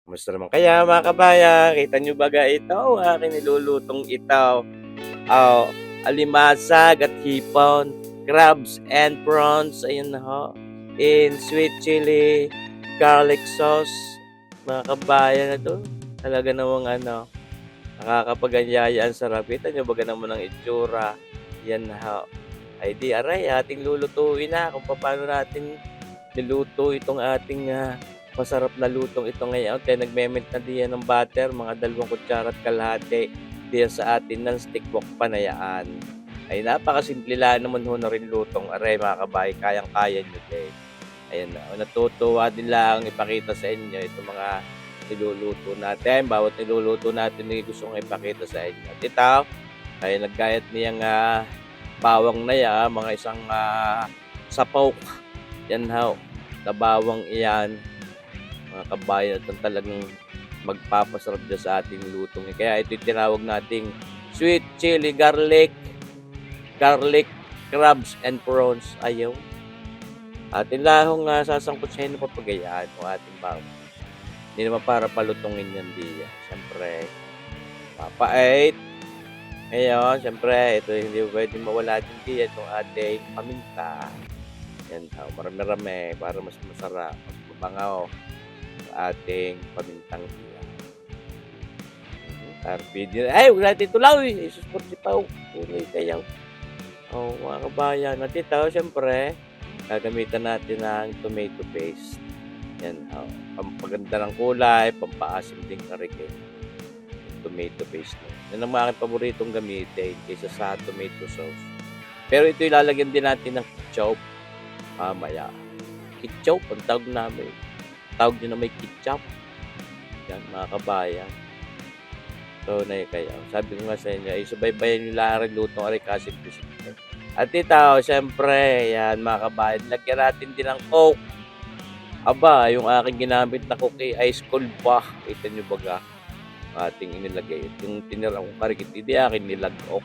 Kumusta naman kaya mga kabayan? Kita niyo ba ito, ang aking nilulutong ito? Oh, alimasag at hipon, crabs and prawns, ayun na ho, in sweet chili, garlic sauce. Mga kabayan na to, talaga namang nakakapaganyaya ang sarap. Kita niyo ba naman ang itsura? Yan na ho. Ay di aray, ating lulutuin na kung paano natin niluto itong ating masarap na lutong ito ngayon. Kaya nagme-melt na diyan ng butter, mga 2 kutsara at kalahati diyan sa atin ng stick wok panayaan. Ay napakasimple lang naman ho na rin lutong aray mga kabay, kayang-kaya nyo din. Ayan na, natutuwa din lang ipakita sa inyo itong mga niluluto natin. Bawat niluluto natin ay gusto kong ipakita sa inyo. At ito, ay naggayat niyang bawang na yan, mga isang sapaw. Yan ho, na bawang iyan, mga kabayan, at talagang magpapasarap dyan sa ating lutong. Kaya ito yung tinawag nating sweet chili garlic crabs and prawns. Ayaw. Atin lahong sasangkot sa inyo papagayaan o ating bawang. Hindi naman para palutongin yan diya. Siyempre, papait. Ngayon, siyempre, ito hindi pwedeng mawala din diya itong ating paminta. Yan, marami-rami para mas masarap, mas mabangaw sa ating pamintang iyan. Video. Ay, huwag natin tulaw eh. Isus po si Pao. Tuloy kayo. Mga kabayan. At ito, siyempre, gagamitan natin ng tomato paste. Yan, pampaganda ng kulay, pampaasim din karikit. Tomato paste. Yan ang mga aking paboritong gamitin kaysa sa tomato sauce. Pero ito ilalagyan din natin ng ketchup. Mamaya. Ketchup, ang tawag namin. Tawag nyo na may ketchup. Yan, mga kabayan. So, na kayo. Sabi ko nga sa inyo, subaybayan nyo lang rin lutong aray kasimple-simple. At ito, syempre, yan, mga kabayan, lagyan natin din ng Coke. Aba, yung aking ginamit na Coke ice cold pa. Kita nyo baga, ating inilagay. Yung tinira kong karikit, hindi aking nilagok.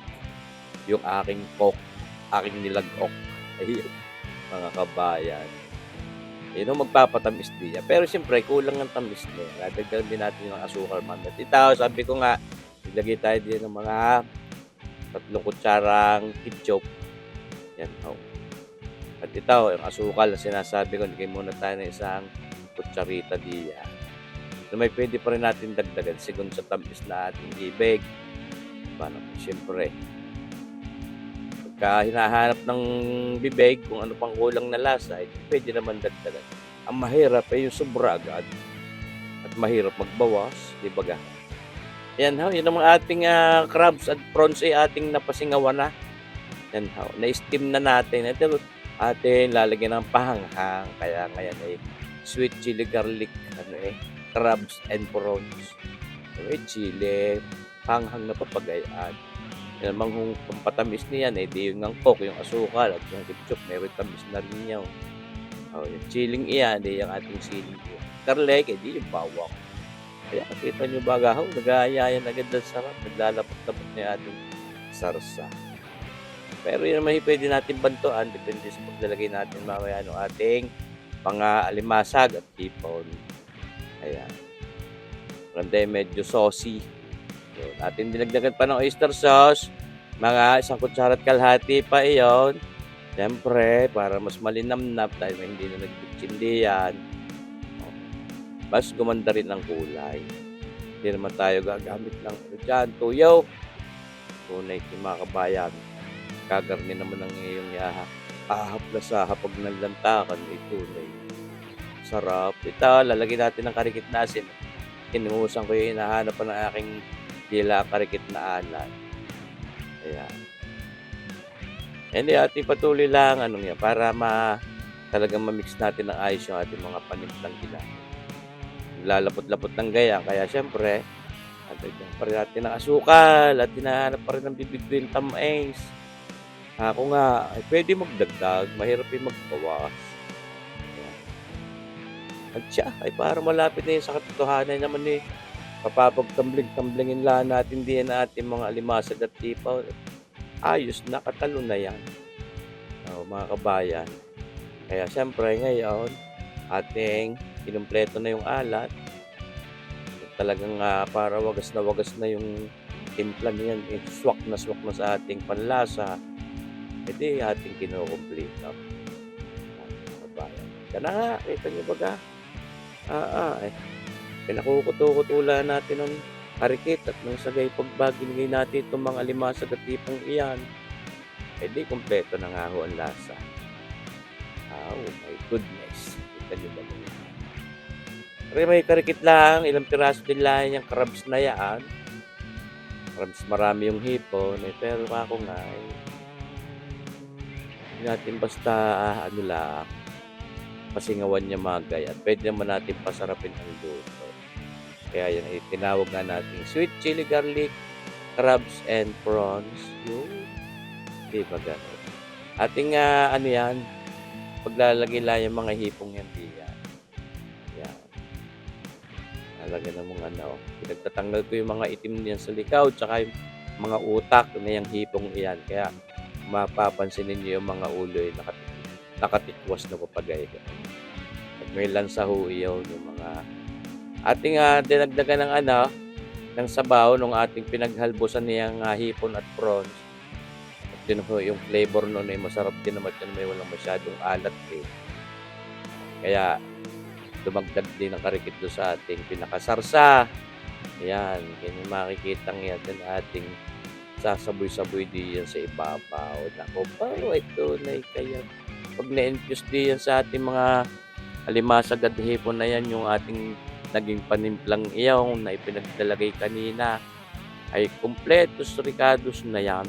Yung aking Coke, aking nilagok. Ayun, mga kabayan. Yun ang magpapatamis niya. Pero siyempre, kulang ang tamis niya. Dagdagan din natin yung asukal man. At ito, sabi ko nga, ilagay tayo din ng mga 3 kutsarang ketchup. Yan, At ito, yung asukal na sinasabi ko, nilagay muna tayo ng isang kutsarita diyan. So, may pwede pa rin natin dagdagan sigun sa tamis na ating ibig. Paano? Siyempre, hinahanap ng bibig kung ano pang kulang na lasa, pwede naman dagdagan. Ang mahirap ay yung sobra agad at mahirap magbawas, di ba ga? Yan yun ang ating crabs at prawns ay ating napasingawan na. Yan na-steam na natin. Ito atin lalagyan ng pahanghang, kaya ngayon ay sweet chili garlic crabs and prawns. Chili, panghang na papagayaan. Yan namang pampatamis niyan, di yung ng Coke, yung asukal at yung ketchup, meron tamis na rin niya. Yung chilling iyan, yung ating siling iyan. Garlic, di yung bawang. Kaya kita nyo baga, nag-aayayan agad ang sarap, naglalapot-lapot na yung ating sarsa. Pero yun naman pwede natin bantuan, depende sa paglalagay natin mamaya ng ating mga alimasag at hipon. Ayan. Maganda medyo saucy. Yun. Atin dinagdagan pa ng oyster sauce. Mga 1 kutsara at kalahati pa iyon. Siyempre, para mas malinamnap dahil hindi na nagbitsindi yan. Mas gumanda rin ang kulay. Hindi naman tayo gagamit ng tuyaw. Tunay mga kabayan. Kagarni naman ang iyong ahaplas-ahap pag nalantakan. Tunay. Sarap. Ito, lalagyan natin ng karikit na asin. Kinuusan ko yung hinahanap pa ng aking dila karikit na alat. Ayan. Hindi ating patuloy lang para talagang ma-mix natin ng ayos yung ating mga panimplang ginamit. Lalapot-lapot ng gaya. Kaya syempre, dagdagan pa rin natin ng asukal at hinahanap pa rin ng bibig ko yung tamis. Ako nga, pwede magdagdag. Mahirap yung magbawas. Ayan. At siya, para malapit na yun sa katotohanan naman papapagtambling-tamblingin lang natin din ating mga alimasag at tipaw. Ayos, nakatalo na yan. Mga kabayan. Kaya siyempre ngayon, ating kinumpleto na yung alat. talagang, para wagas na yung timpla niyan, swak na sa ating panlasa, ating kinukumpleto, mga kabayan. Yan na nga, kita niyo baga, eh, pinakukuto-kutulan natin ng karikit at nang sagay pagbagay natin itong mga limasag at tipong iyan, kumpleto na nga ho ang lasa. Oh my goodness, kita niyo ba naman. Pero may karikit lang, ilang piraso din lang yang crabs na yaan. Crabs marami yung hipon, pero ako nga, hindi natin basta ano lang, pasingawan niya magay at pwede naman natin pasarapin ang luto. Kaya yan, tinawag nga natin sweet chili garlic, crabs and prawns. Yun, di ba gano'n? Ating ano yan, paglalagay lang yung mga hipong yan diyan. Yan. Talaga namang ano, pinagtatanggal ko yung mga itim niyan sa likaw, tsaka yung mga utak na yung hipong iyan. Kaya mapapansin ninyo yung mga ulo ay nakatikwas na papagay. At may lansa ho iyon yung mga ating dinagdagan ng ng sabaw nung ating pinaghalbusan niyang hipon at prawns. At yun ho, yung flavor nun ay masarap din naman yan, may walang masyadong alat eh. Kaya dumagdag din ang karikit do sa ating pinakasarsa. Ayan, ganyan makikita yan din ating sasaboy-saboy diyan sa ibabaw. Nako pa, ito na kaya pag na-infuse diyan sa ating mga alimasag at hipon na yan, yung ating naging panimplang iyaw na ipinagdalagay kanina, ay kumpletos ricados na yan.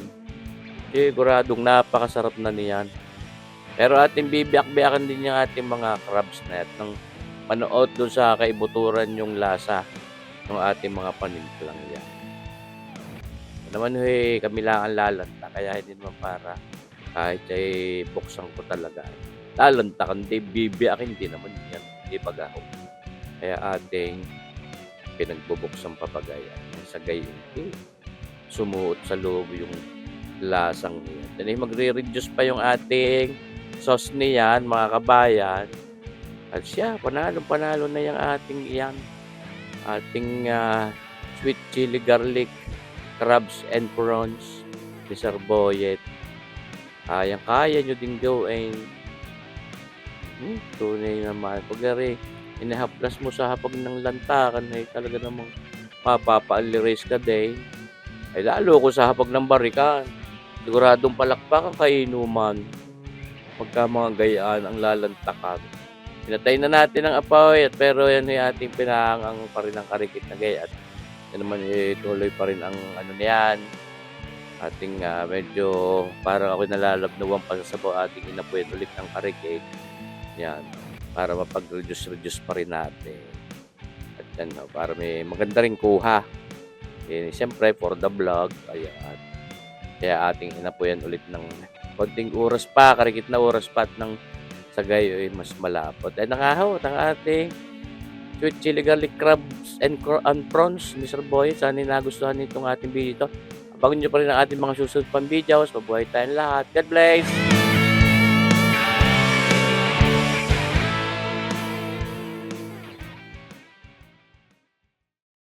Siguradong napakasarap na niyan. Pero ating bibiyak-biyakan din yung ating mga crabs na yan ng manood doon sa kaibuturan yung lasa ng ating mga panimplang yan. Naman kami lang ang lalanta, kaya hindi naman para kahit ay buksan ko talaga. Lalanta kundi bibiyakin din naman yan, hindi pag-aho. Kaya ating pinagbubuksan papagayan. Sa gayon, sumuot sa loob yung lasang niyan. Then magre-reduce pa yung ating sauce niyan, mga kabayan. At siya, panalo na yung ating iyan. Ating sweet chili garlic, crabs and prawns, ni Sir Boyet. Kaya nyo din gawin. Tunay naman. Pag inahaplas mo sa hapag ng lantakan, ay talaga namang mapapa-aliris ka din. Ay lalo ko sa hapag ng barikan. Siguradong palakpak ang kainuman. Pagka mga gayaan ang lalantakan. Pinatay na natin ang apoy at pero yan ay ating pinahangang pa rin ang karikit na gayat. Yan naman tuloy pa rin ang ano niyan. Ating medyo parang ako nalalabnawan pa sa sabaw, ating inapuyan ulit ng karikit. Yan. Para mapag-reduce pa rin natin. At yan, para may maganda rin kuha. Siyempre for the vlog. Ayan. Kaya ating inapuyan ulit ng konting oras pa, karikit na oras pa at ng sagay ay mas malapot. Ay nangahaw ang ating sweet chili garlic crabs and prawns ni Sir Boy. Sana nagustuhan nitong ating video ito. Abangan nyo pa rin ang ating mga susunod pang videos. Mabuhay tayong lahat. God bless!